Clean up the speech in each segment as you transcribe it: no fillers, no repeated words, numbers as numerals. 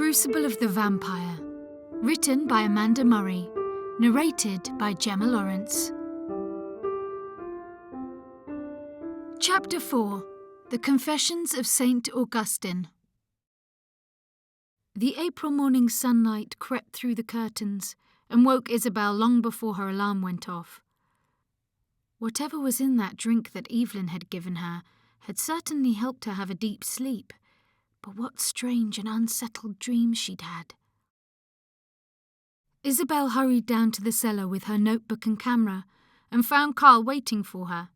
Crucible of the Vampire. Written by Amanda Murray. Narrated by Gemma Lawrence. Chapter 4. The Confessions of Saint Augustine. The April morning sunlight crept through the curtains and woke Isabelle long before her alarm went off. Whatever was in that drink that Evelyn had given her had certainly helped her have a deep sleep, but what strange and unsettled dreams she'd had. Isabelle hurried down to the cellar with her notebook and camera and found Carl waiting for her.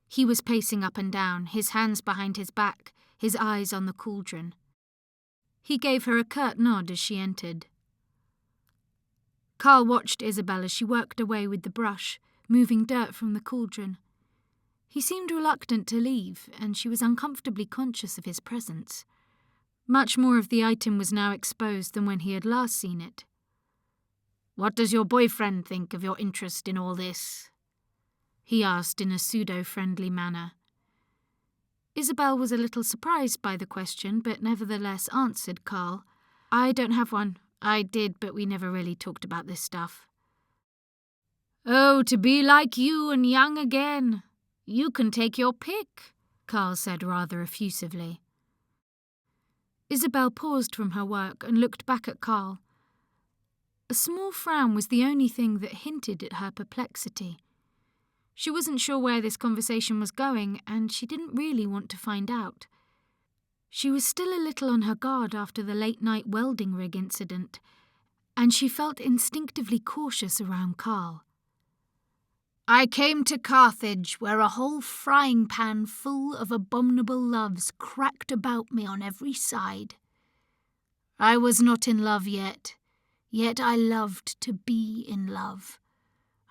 He was pacing up and down, his hands behind his back, his eyes on the cauldron. He gave her a curt nod as she entered. Carl watched Isabelle as she worked away with the brush, moving dirt from the cauldron. He seemed reluctant to leave, and she was uncomfortably conscious of his presence. Much more of the item was now exposed than when he had last seen it. "What does your boyfriend think of your interest in all this?" he asked in a pseudo-friendly manner. Isabelle was a little surprised by the question, but nevertheless answered Carl. "I don't have one. I did, but we never really talked about this stuff." "Oh, to be like you and young again. You can take your pick," Carl said rather effusively. Isabelle paused from her work and looked back at Carl. A small frown was the only thing that hinted at her perplexity. She wasn't sure where this conversation was going, and she didn't really want to find out. She was still a little on her guard after the late-night welding rig incident, and she felt instinctively cautious around Carl. "I came to Carthage, where a whole frying pan full of abominable loves cracked about me on every side. I was not in love yet I loved to be in love.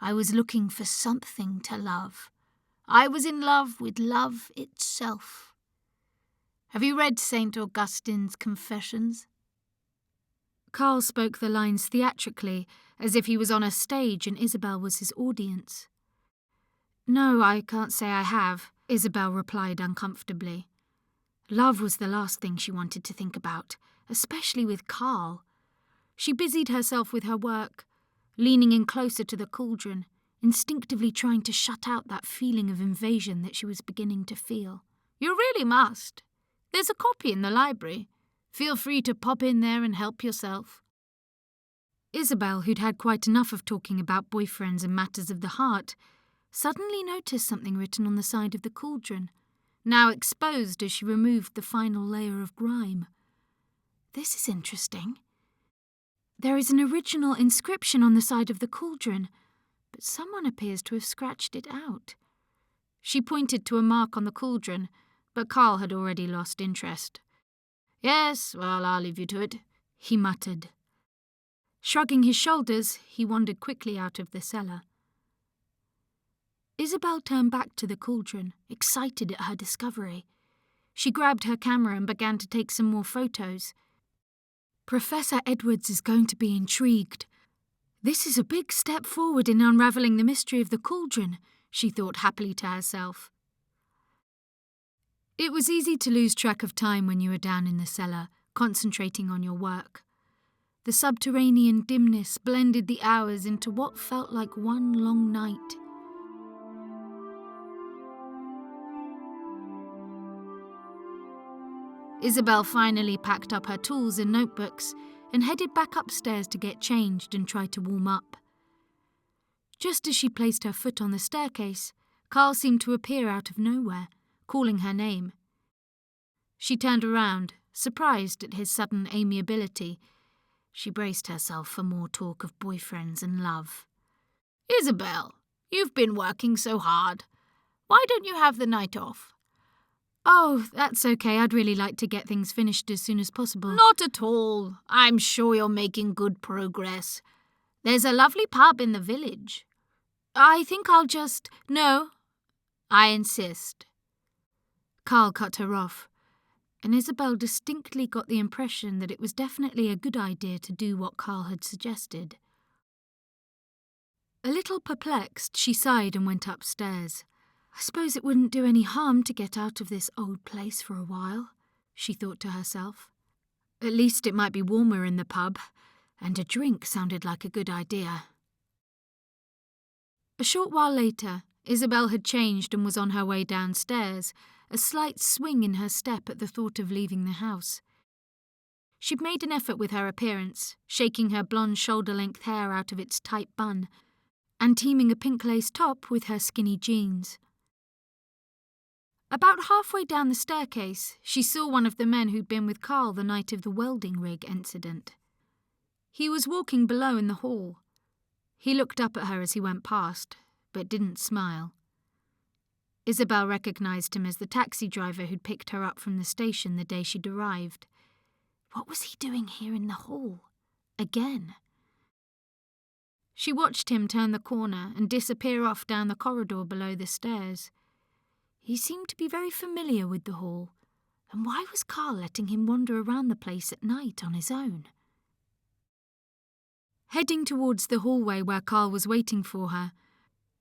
I was looking for something to love. I was in love with love itself. Have you read St. Augustine's Confessions?" Carl spoke the lines theatrically, as if he was on a stage and Isabelle was his audience. "No, I can't say I have," Isabelle replied uncomfortably. Love was the last thing she wanted to think about, especially with Carl. She busied herself with her work, leaning in closer to the cauldron, instinctively trying to shut out that feeling of invasion that she was beginning to feel. "You really must. There's a copy in the library. Feel free to pop in there and help yourself." Isabelle, who'd had quite enough of talking about boyfriends and matters of the heart, suddenly noticed something written on the side of the cauldron, now exposed as she removed the final layer of grime. "This is interesting. There is an original inscription on the side of the cauldron, but someone appears to have scratched it out." She pointed to a mark on the cauldron, but Carl had already lost interest. "Yes, well, I'll leave you to it," he muttered. Shrugging his shoulders, he wandered quickly out of the cellar. Isabelle turned back to the cauldron, excited at her discovery. She grabbed her camera and began to take some more photos. Professor Edwards is going to be intrigued. This is a big step forward in unravelling the mystery of the cauldron, she thought happily to herself. It was easy to lose track of time when you were down in the cellar, concentrating on your work. The subterranean dimness blended the hours into what felt like one long night. Isabelle finally packed up her tools and notebooks and headed back upstairs to get changed and try to warm up. Just as she placed her foot on the staircase, Carl seemed to appear out of nowhere, calling her name. She turned around, surprised at his sudden amiability. She braced herself for more talk of boyfriends and love. "Isabelle, you've been working so hard. Why don't you have the night off?" "Oh, that's okay. I'd really like to get things finished as soon as possible." "Not at all. I'm sure you're making good progress. There's a lovely pub in the village." "I think I'll just—" "No, I insist." Carl cut her off, and Isabelle distinctly got the impression that it was definitely a good idea to do what Carl had suggested. A little perplexed, she sighed and went upstairs. "I suppose it wouldn't do any harm to get out of this old place for a while," she thought to herself. At least it might be warmer in the pub, and a drink sounded like a good idea. A short while later, Isabelle had changed and was on her way downstairs, a slight swing in her step at the thought of leaving the house. She'd made an effort with her appearance, shaking her blonde shoulder-length hair out of its tight bun, and teaming a pink lace top with her skinny jeans. About halfway down the staircase, she saw one of the men who'd been with Carl the night of the welding rig incident. He was walking below in the hall. He looked up at her as he went past, but didn't smile. Isabelle recognised him as the taxi driver who'd picked her up from the station the day she'd arrived. What was he doing here in the hall? Again? She watched him turn the corner and disappear off down the corridor below the stairs. He seemed to be very familiar with the hall, and why was Carl letting him wander around the place at night on his own? Heading towards the hallway where Carl was waiting for her,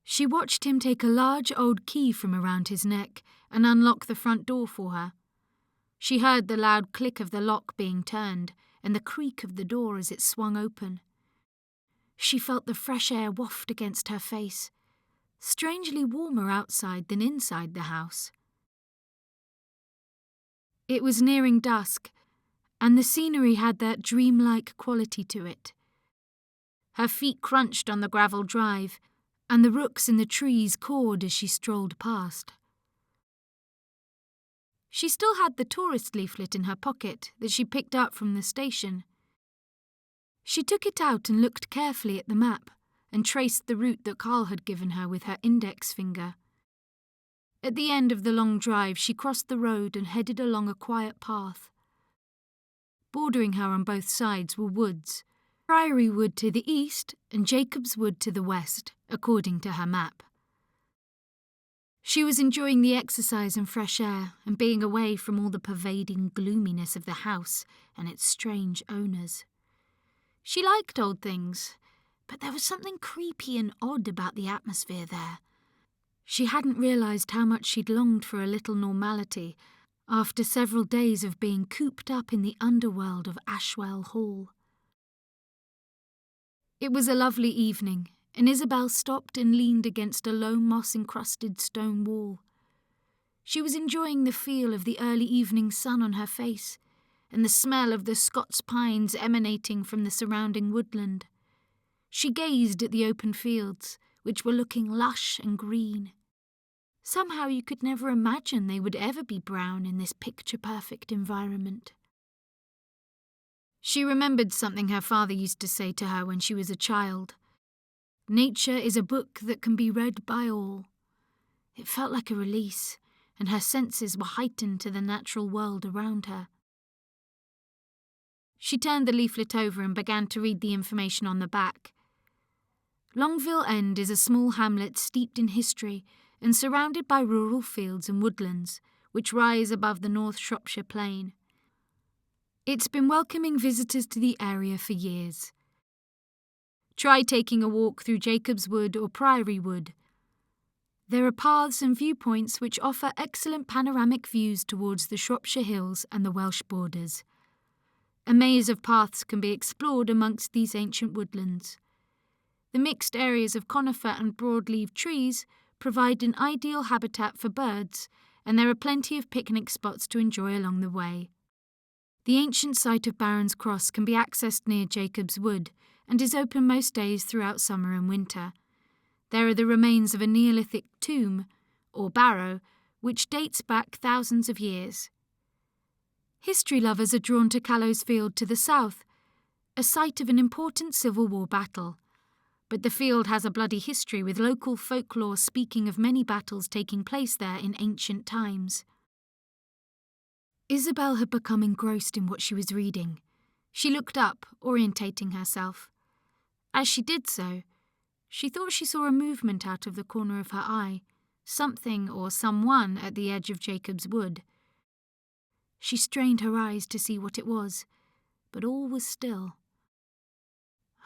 she watched him take a large old key from around his neck and unlock the front door for her. She heard the loud click of the lock being turned and the creak of the door as it swung open. She felt the fresh air waft against her face, strangely warmer outside than inside the house. It was nearing dusk, and the scenery had that dreamlike quality to it. Her feet crunched on the gravel drive, and the rooks in the trees cawed as she strolled past. She still had the tourist leaflet in her pocket that she picked up from the station. She took it out and looked carefully at the map and traced the route that Carl had given her with her index finger. At the end of the long drive, she crossed the road and headed along a quiet path. Bordering her on both sides were woods, Priory Wood to the east and Jacob's Wood to the west, according to her map. She was enjoying the exercise and fresh air and being away from all the pervading gloominess of the house and its strange owners. She liked old things, but there was something creepy and odd about the atmosphere there. She hadn't realised how much she'd longed for a little normality after several days of being cooped up in the underworld of Ashwell Hall. It was a lovely evening, and Isabelle stopped and leaned against a low moss-encrusted stone wall. She was enjoying the feel of the early evening sun on her face, and the smell of the Scots pines emanating from the surrounding woodland. She gazed at the open fields, which were looking lush and green. Somehow you could never imagine they would ever be brown in this picture-perfect environment. She remembered something her father used to say to her when she was a child. Nature is a book that can be read by all. It felt like a release, and her senses were heightened to the natural world around her. She turned the leaflet over and began to read the information on the back. Longville End is a small hamlet steeped in history and surrounded by rural fields and woodlands, which rise above the North Shropshire Plain. It's been welcoming visitors to the area for years. Try taking a walk through Jacob's Wood or Priory Wood. There are paths and viewpoints which offer excellent panoramic views towards the Shropshire Hills and the Welsh borders. A maze of paths can be explored amongst these ancient woodlands. The mixed areas of conifer and broadleaf trees provide an ideal habitat for birds, and there are plenty of picnic spots to enjoy along the way. The ancient site of Baron's Cross can be accessed near Jacob's Wood and is open most days throughout summer and winter. There are the remains of a Neolithic tomb, or barrow, which dates back thousands of years. History lovers are drawn to Callow's Field to the south, a site of an important Civil War battle. But the field has a bloody history, with local folklore speaking of many battles taking place there in ancient times. Isabelle had become engrossed in what she was reading. She looked up, orientating herself. As she did so, she thought she saw a movement out of the corner of her eye, something or someone at the edge of Jacob's Wood. She strained her eyes to see what it was, but all was still.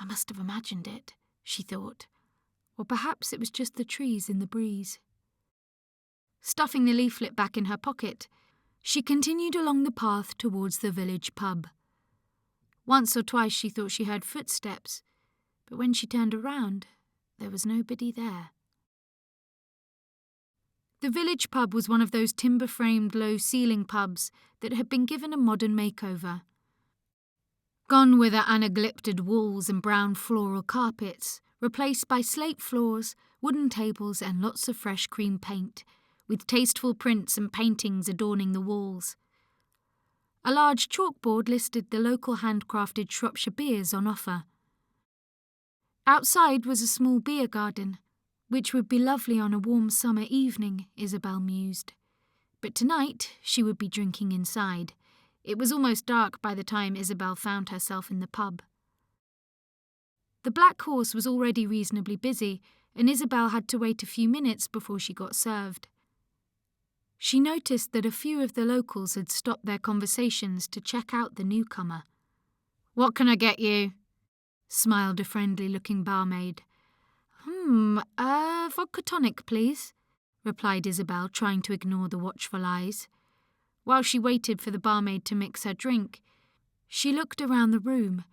I must have imagined it, she thought, or perhaps it was just the trees in the breeze. Stuffing the leaflet back in her pocket, she continued along the path towards the village pub. Once or twice she thought she heard footsteps, but when she turned around, there was nobody there. The village pub was one of those timber-framed, low-ceiling pubs that had been given a modern makeover. Gone were the anaglypted walls and brown floral carpets, replaced by slate floors, wooden tables and lots of fresh cream paint, with tasteful prints and paintings adorning the walls. A large chalkboard listed the local handcrafted Shropshire beers on offer. Outside was a small beer garden, which would be lovely on a warm summer evening, Isabelle mused. But tonight she would be drinking inside. It was almost dark by the time Isabelle found herself in the pub. The Black Horse was already reasonably busy, and Isabelle had to wait a few minutes before she got served. She noticed that a few of the locals had stopped their conversations to check out the newcomer. "What can I get you?" smiled a friendly-looking barmaid. Vodka tonic, please," replied Isabelle, trying to ignore the watchful eyes. While she waited for the barmaid to mix her drink, she looked around the room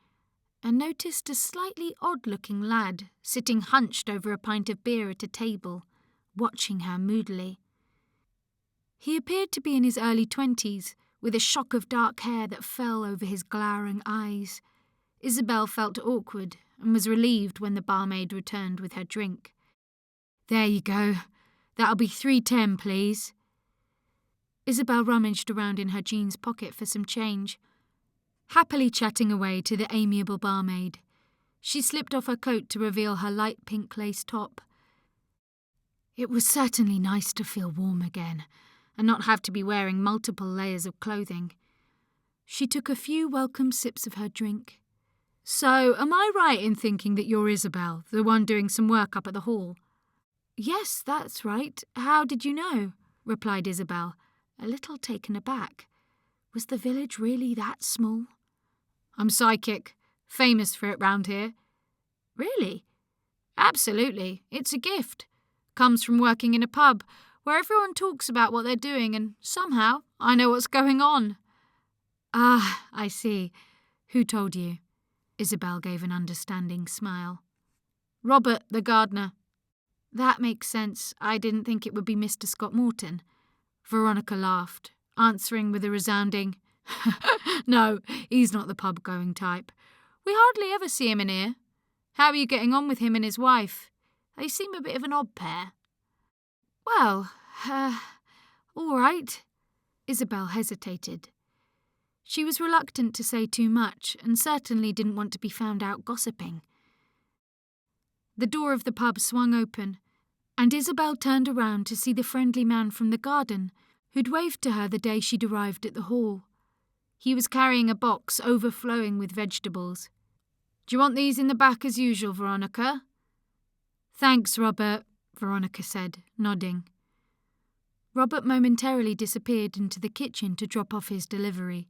and noticed a slightly odd-looking lad sitting hunched over a pint of beer at a table, watching her moodily. He appeared to be in his early 20s, with a shock of dark hair that fell over his glowering eyes. Isabelle felt awkward and was relieved when the barmaid returned with her drink. "There you go. That'll be 3.10, please." Isabelle rummaged around in her jeans pocket for some change, happily chatting away to the amiable barmaid. She slipped off her coat to reveal her light pink lace top. It was certainly nice to feel warm again and not have to be wearing multiple layers of clothing. She took a few welcome sips of her drink. "So, am I right in thinking that you're Isabelle, the one doing some work up at the hall?" "Yes, that's right. How did you know?" replied Isabelle, a little taken aback. Was the village really that small? "I'm psychic. Famous for it round here." "Really?" "Absolutely. It's a gift. Comes from working in a pub, where everyone talks about what they're doing and somehow I know what's going on." "Ah, I see. Who told you?" Isabelle gave an understanding smile. "Robert, the gardener." "That makes sense. I didn't think it would be Mr. Scott Morton." Veronica laughed, answering with a resounding, "No, he's not the pub-going type. We hardly ever see him in here. How are you getting on with him and his wife? They seem a bit of an odd pair." "Well, all right." Isabelle hesitated. She was reluctant to say too much and certainly didn't want to be found out gossiping. The door of the pub swung open, and Isabelle turned around to see the friendly man from the garden who'd waved to her the day she'd arrived at the hall. He was carrying a box overflowing with vegetables. "Do you want these in the back as usual, Veronica?" "Thanks, Robert," Veronica said, nodding. Robert momentarily disappeared into the kitchen to drop off his delivery.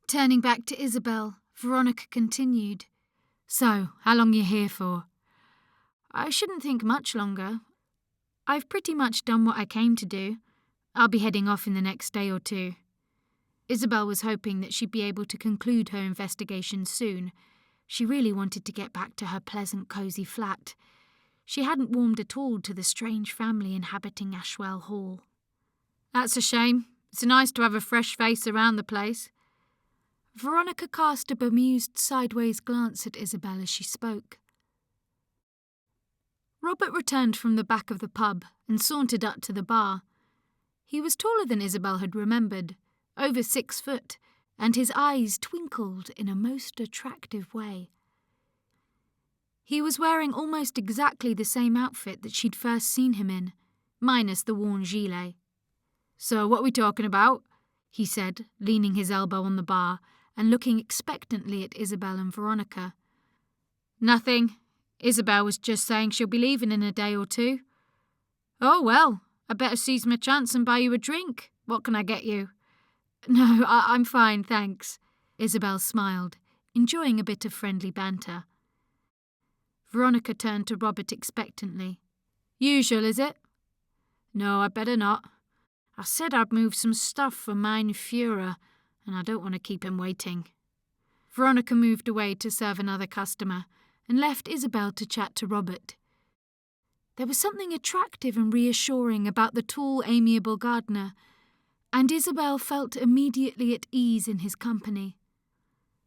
Turning back to Isabelle, Veronica continued, "So, how long are you here for?" "I shouldn't think much longer. I've pretty much done what I came to do. I'll be heading off in the next day or two." Isabelle was hoping that she'd be able to conclude her investigation soon. She really wanted to get back to her pleasant, cosy flat. She hadn't warmed at all to the strange family inhabiting Ashwell Hall. "That's a shame. It's nice to have a fresh face around the place." Veronica cast a bemused sideways glance at Isabelle as she spoke. Robert returned from the back of the pub and sauntered up to the bar. He was taller than Isabelle had remembered, over 6 foot, and his eyes twinkled in a most attractive way. He was wearing almost exactly the same outfit that she'd first seen him in, minus the worn gilet. "So what are we talking about?" he said, leaning his elbow on the bar and looking expectantly at Isabelle and Veronica. "Nothing. Isabelle was just saying she'll be leaving in a day or two." "Oh, well, I better seize my chance and buy you a drink. What can I get you?" "No, I'm fine, thanks." Isabelle smiled, enjoying a bit of friendly banter. Veronica turned to Robert expectantly. "Usual, is it?" "No, I better not. I said I'd move some stuff for Mein Führer, and I don't want to keep him waiting." Veronica moved away to serve another customer and left Isabelle to chat to Robert. There was something attractive and reassuring about the tall, amiable gardener, and Isabelle felt immediately at ease in his company.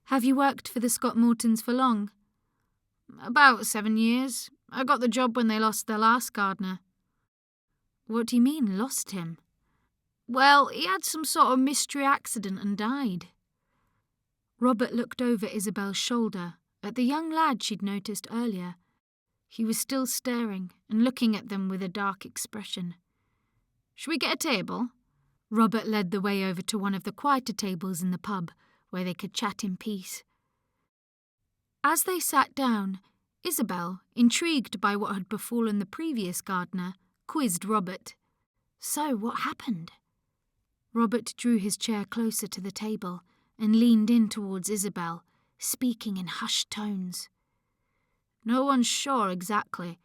"Have you worked for the Scott-Mortons for long?" "About 7 years. I got the job when they lost their last gardener." "What do you mean, lost him?" "Well, he had some sort of mystery accident and died." Robert looked over Isabelle's shoulder at the young lad she'd noticed earlier. He was still staring and looking at them with a dark expression. "Shall we get a table?" Robert led the way over to one of the quieter tables in the pub, where they could chat in peace. As they sat down, Isabelle, intrigued by what had befallen the previous gardener, quizzed Robert. "So, what happened?" Robert drew his chair closer to the table and leaned in towards Isabelle, speaking in hushed tones. "No one's sure exactly,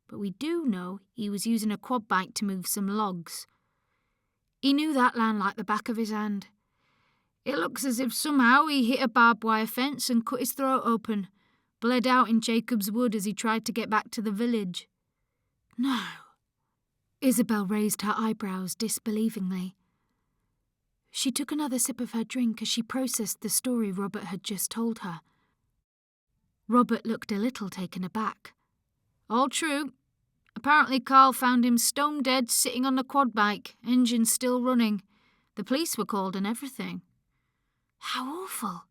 but we do know he was using a quad bike to move some logs. He knew that land like the back of his hand. It looks as if somehow he hit a barbed wire fence and cut his throat open, bled out in Jacob's Wood as he tried to get back to the village." "No." Isabelle raised her eyebrows disbelievingly. She took another sip of her drink as she processed the story Robert had just told her. Robert looked a little taken aback. "All true. Apparently Carl found him stone dead sitting on the quad bike, engine still running. The police were called and everything." "How awful."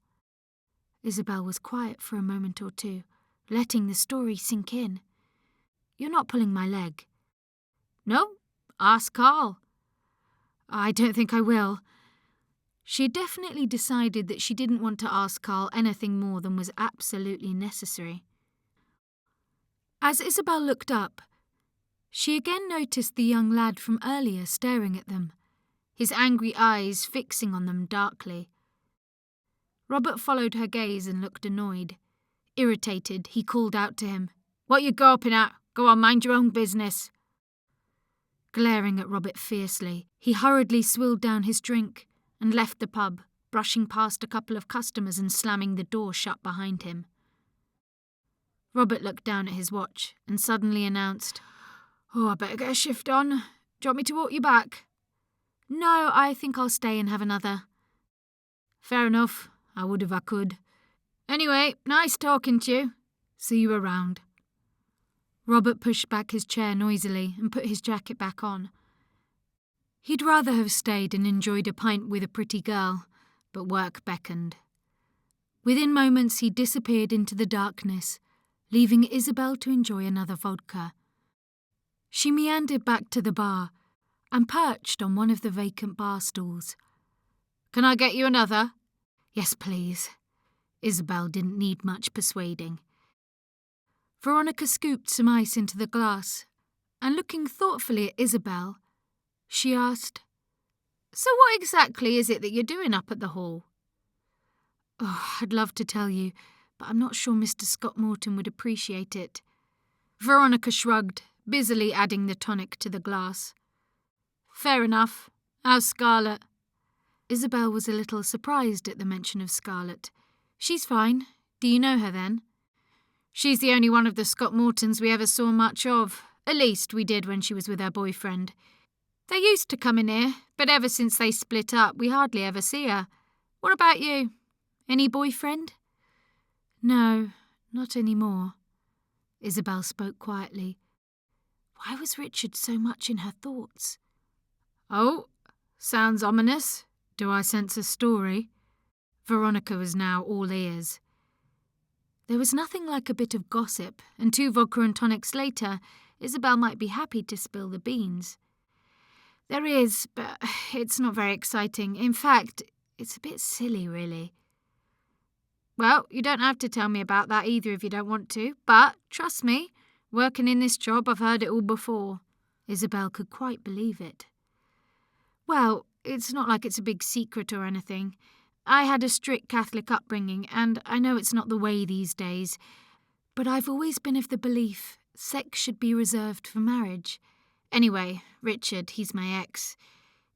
Isabelle was quiet for a moment or two, letting the story sink in. "You're not pulling my leg?" "No, ask Carl." "I don't think I will." She had definitely decided that she didn't want to ask Carl anything more than was absolutely necessary. As Isabelle looked up, she again noticed the young lad from earlier staring at them, his angry eyes fixing on them darkly. Robert followed her gaze and looked annoyed. Irritated, he called out to him, "What you gawping at? Go on, mind your own business." Glaring at Robert fiercely, he hurriedly swilled down his drink and left the pub, brushing past a couple of customers and slamming the door shut behind him. Robert looked down at his watch and suddenly announced, "Oh, I better get a shift on. Do you want me to walk you back?" "No, I think I'll stay and have another." "Fair enough. I would if I could. Anyway, nice talking to you. See you around." Robert pushed back his chair noisily and put his jacket back on. He'd rather have stayed and enjoyed a pint with a pretty girl, but work beckoned. Within moments he disappeared into the darkness, leaving Isabelle to enjoy another vodka. She meandered back to the bar and perched on one of the vacant bar stools. "Can I get you another?" "Yes, please." Isabelle didn't need much persuading. Veronica scooped some ice into the glass, and looking thoughtfully at Isabelle, she asked, "So what exactly is it that you're doing up at the hall?" "Oh, I'd love to tell you, but I'm not sure Mr. Scott-Morton would appreciate it." Veronica shrugged, busily adding the tonic to the glass. "Fair enough. How's Scarlett?" Isabelle was a little surprised at the mention of Scarlett. "She's fine. Do you know her then?" "She's the only one of the Scott-Mortons we ever saw much of. At least we did when she was with her boyfriend. They used to come in here, but ever since they split up, we hardly ever see her. What about you? Any boyfriend?" "No, not anymore." Isabelle spoke quietly. Why was Richard so much in her thoughts? "Oh, sounds ominous. Do I sense a story?" Veronica was now all ears. There was nothing like a bit of gossip, and 2 vodka and tonics later, Isabelle might be happy to spill the beans. "There is, but it's not very exciting. In fact, it's a bit silly, really." "Well, you don't have to tell me about that either if you don't want to, but, trust me, working in this job I've heard it all before." Isabelle could quite believe it. "Well, it's not like it's a big secret or anything. I had a strict Catholic upbringing, and I know it's not the way these days, but I've always been of the belief sex should be reserved for marriage. Anyway, Richard, he's my ex,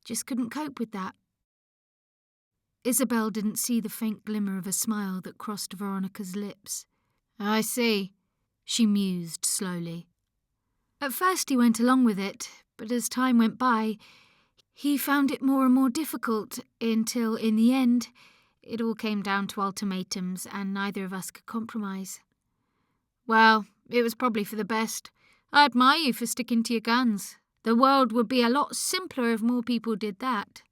just couldn't cope with that." Isabelle didn't see the faint glimmer of a smile that crossed Veronica's lips. "I see," she mused slowly. At first he went along with it, but as time went by, he found it more and more difficult until, in the end, it all came down to ultimatums and neither of us could compromise. "Well, it was probably for the best. I admire you for sticking to your guns. The world would be a lot simpler if more people did that."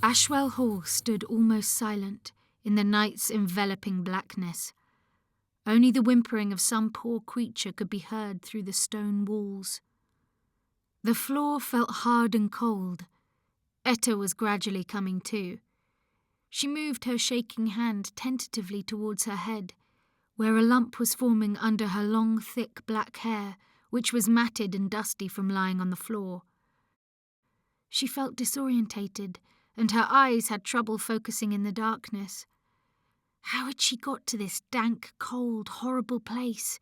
Ashwell Hall stood almost silent in the night's enveloping blackness. Only the whimpering of some poor creature could be heard through the stone walls. The floor felt hard and cold. Etta was gradually coming to. She moved her shaking hand tentatively towards her head, where a lump was forming under her long, thick black hair, which was matted and dusty from lying on the floor. She felt disorientated, and her eyes had trouble focusing in the darkness. How had she got to this dank, cold, horrible place?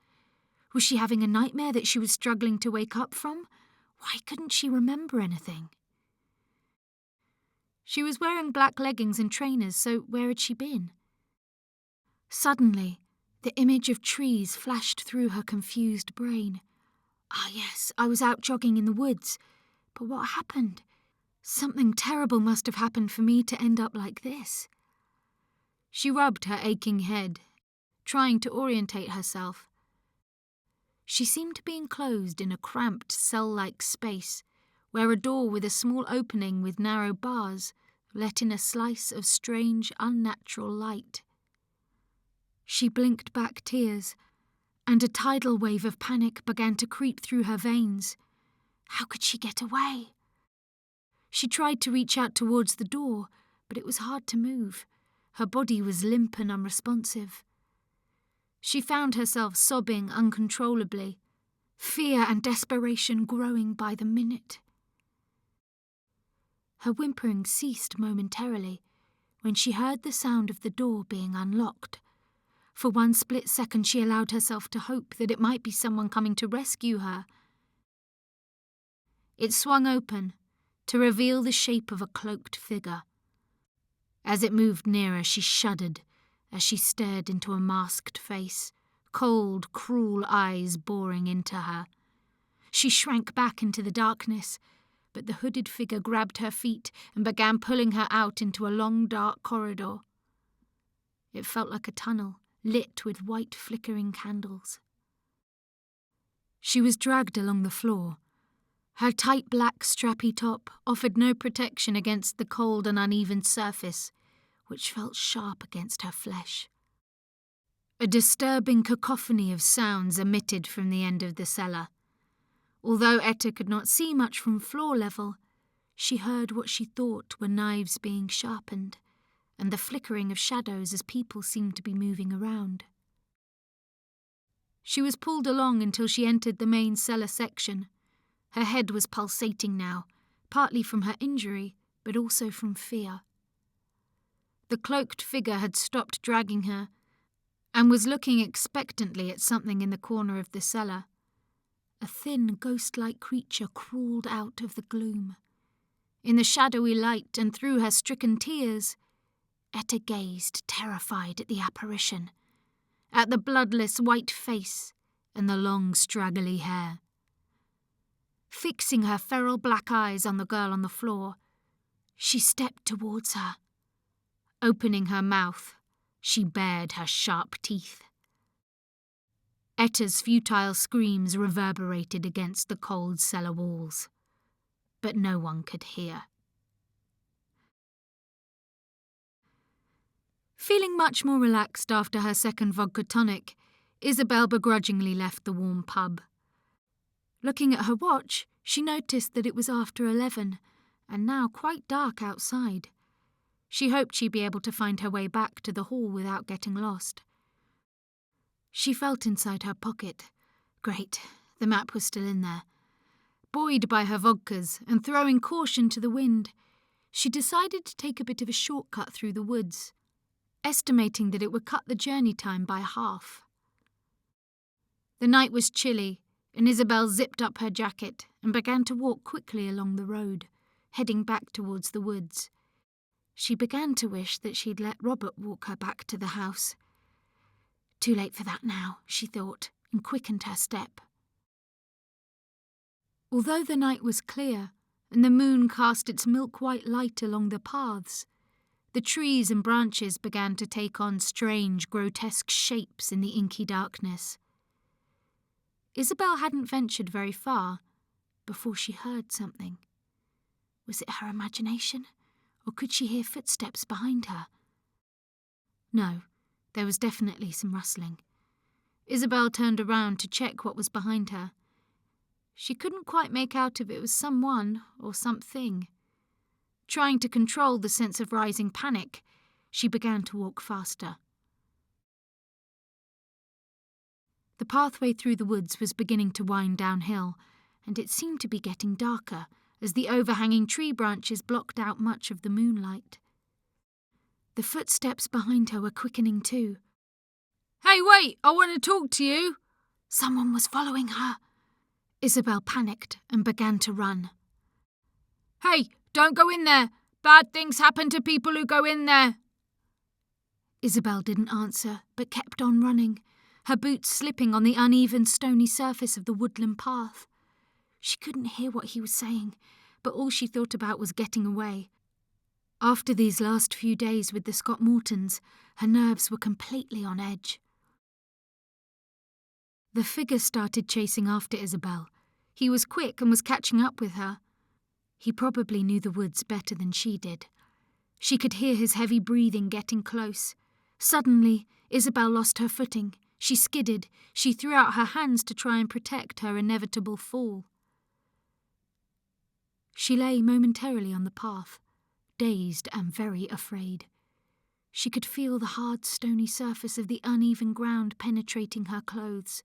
Was she having a nightmare that she was struggling to wake up from? Why couldn't she remember anything? She was wearing black leggings and trainers, so where had she been? Suddenly, the image of trees flashed through her confused brain. Ah, yes, I was out jogging in the woods. But what happened? Something terrible must have happened for me to end up like this. She rubbed her aching head, trying to orientate herself. She seemed to be enclosed in a cramped cell-like space, where a door with a small opening with narrow bars let in a slice of strange, unnatural light. She blinked back tears, and a tidal wave of panic began to creep through her veins. How could she get away? She tried to reach out towards the door, but it was hard to move. Her body was limp and unresponsive. She found herself sobbing uncontrollably, fear and desperation growing by the minute. Her whimpering ceased momentarily when she heard the sound of the door being unlocked. For one split second she allowed herself to hope that it might be someone coming to rescue her. It swung open to reveal the shape of a cloaked figure. As it moved nearer, she shuddered as she stared into a masked face, cold, cruel eyes boring into her. She shrank back into the darkness, but the hooded figure grabbed her feet and began pulling her out into a long, dark corridor. It felt like a tunnel, lit with white flickering candles. She was dragged along the floor. Her tight black strappy top offered no protection against the cold and uneven surface, which felt sharp against her flesh. A disturbing cacophony of sounds emitted from the end of the cellar. Although Etta could not see much from floor level, she heard what she thought were knives being sharpened, and the flickering of shadows as people seemed to be moving around. She was pulled along until she entered the main cellar section. Her head was pulsating now, partly from her injury, but also from fear. The cloaked figure had stopped dragging her and was looking expectantly at something in the corner of the cellar. A thin, ghost-like creature crawled out of the gloom. In the shadowy light and through her stricken tears, Etta gazed, terrified at the apparition, at the bloodless white face and the long, straggly hair. Fixing her feral black eyes on the girl on the floor, she stepped towards her. Opening her mouth, she bared her sharp teeth. Etta's futile screams reverberated against the cold cellar walls, but no one could hear. Feeling much more relaxed after her second vodka tonic, Isabelle begrudgingly left the warm pub. Looking at her watch, she noticed that it was after 11, and now quite dark outside. She hoped she'd be able to find her way back to the hall without getting lost. She felt inside her pocket. Great, the map was still in there. Buoyed by her vodkas and throwing caution to the wind, she decided to take a bit of a shortcut through the woods, estimating that it would cut the journey time by half. The night was chilly, and Isabelle zipped up her jacket and began to walk quickly along the road, heading back towards the woods. She began to wish that she'd let Robert walk her back to the house. Too late for that now, she thought, and quickened her step. Although the night was clear, and the moon cast its milk-white light along the paths, the trees and branches began to take on strange, grotesque shapes in the inky darkness. Isabelle hadn't ventured very far before she heard something. Was it her imagination, or could she hear footsteps behind her? No, there was definitely some rustling. Isabelle turned around to check what was behind her. She couldn't quite make out if it was someone or something. Trying to control the sense of rising panic, she began to walk faster. The pathway through the woods was beginning to wind downhill, and it seemed to be getting darker as the overhanging tree branches blocked out much of the moonlight. The footsteps behind her were quickening too. "Hey, wait! I want to talk to you!" Someone was following her. Isabelle panicked and began to run. "Hey, don't go in there! Bad things happen to people who go in there!" Isabelle didn't answer, but kept on running, her boots slipping on the uneven stony surface of the woodland path. She couldn't hear what he was saying, but all she thought about was getting away. After these last few days with the Scott Mortons, her nerves were completely on edge. The figure started chasing after Isabelle. He was quick and was catching up with her. He probably knew the woods better than she did. She could hear his heavy breathing getting close. Suddenly, Isabelle lost her footing. She skidded. She threw out her hands to try and protect her inevitable fall. She lay momentarily on the path, dazed and very afraid. She could feel the hard, stony surface of the uneven ground penetrating her clothes.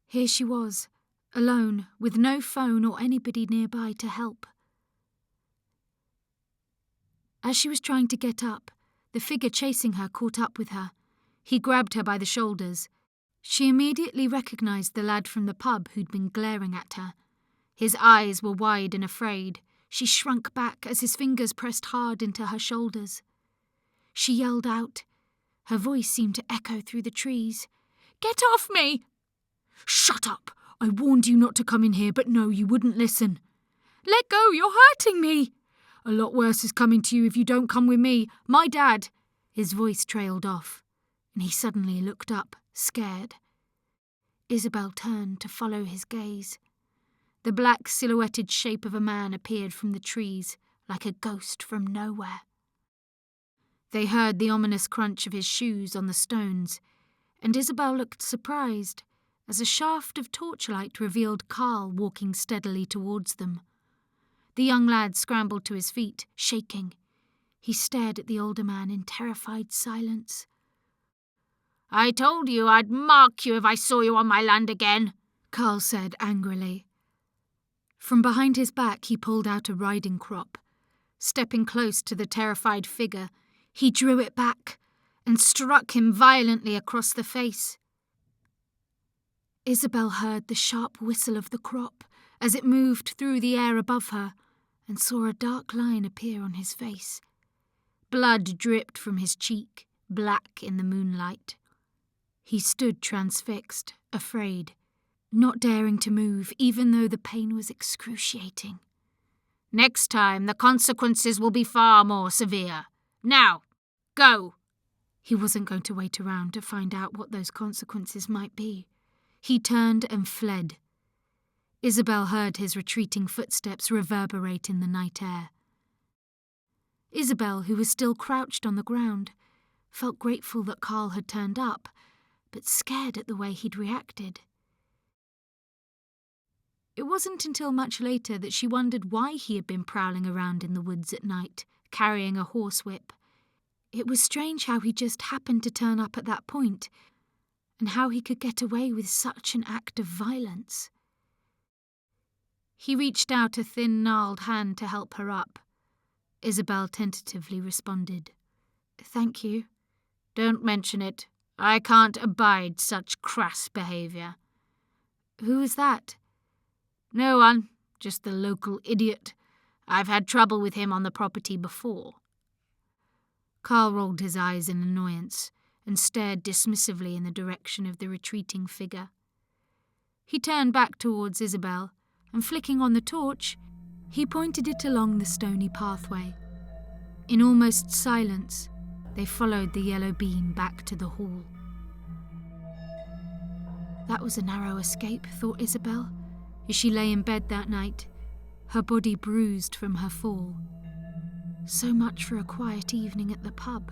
Here she was, alone, with no phone or anybody nearby to help. As she was trying to get up, the figure chasing her caught up with her. He grabbed her by the shoulders. She immediately recognised the lad from the pub who'd been glaring at her. His eyes were wide and afraid. She shrunk back as his fingers pressed hard into her shoulders. She yelled out. Her voice seemed to echo through the trees. "Get off me!" "Shut up! I warned you not to come in here, but no, you wouldn't listen." "Let go, you're hurting me!" "A lot worse is coming to you if you don't come with me. My dad—" His voice trailed off, and he suddenly looked up, scared. Isabelle turned to follow his gaze. The black silhouetted shape of a man appeared from the trees, like a ghost from nowhere. They heard the ominous crunch of his shoes on the stones, and Isabelle looked surprised as a shaft of torchlight revealed Carl walking steadily towards them. The young lad scrambled to his feet, shaking. He stared at the older man in terrified silence. "I told you I'd mark you if I saw you on my land again," Carl said angrily. From behind his back he pulled out a riding crop. Stepping close to the terrified figure, he drew it back and struck him violently across the face. Isabelle heard the sharp whistle of the crop as it moved through the air above her and saw a dark line appear on his face. Blood dripped from his cheek, black in the moonlight. He stood transfixed, afraid, not daring to move, even though the pain was excruciating. "Next time, the consequences will be far more severe. Now, go!" He wasn't going to wait around to find out what those consequences might be. He turned and fled. Isabelle heard his retreating footsteps reverberate in the night air. Isabelle, who was still crouched on the ground, felt grateful that Carl had turned up, but scared at the way he'd reacted. It wasn't until much later that she wondered why he had been prowling around in the woods at night, carrying a horsewhip. It was strange how he just happened to turn up at that point, and how he could get away with such an act of violence. He reached out a thin, gnarled hand to help her up. Isabelle tentatively responded. "Thank you." "Don't mention it. I can't abide such crass behaviour." Who was that? No one, just the local idiot. I've had trouble with him on the property before. Carl rolled his eyes in annoyance and stared dismissively in the direction of the retreating figure. He turned back towards Isabelle, and flicking on the torch, he pointed it along the stony pathway. In almost silence, they followed the yellow beam back to the hall. That was a narrow escape, thought Isabelle, as she lay in bed that night, her body bruised from her fall. So much for a quiet evening at the pub.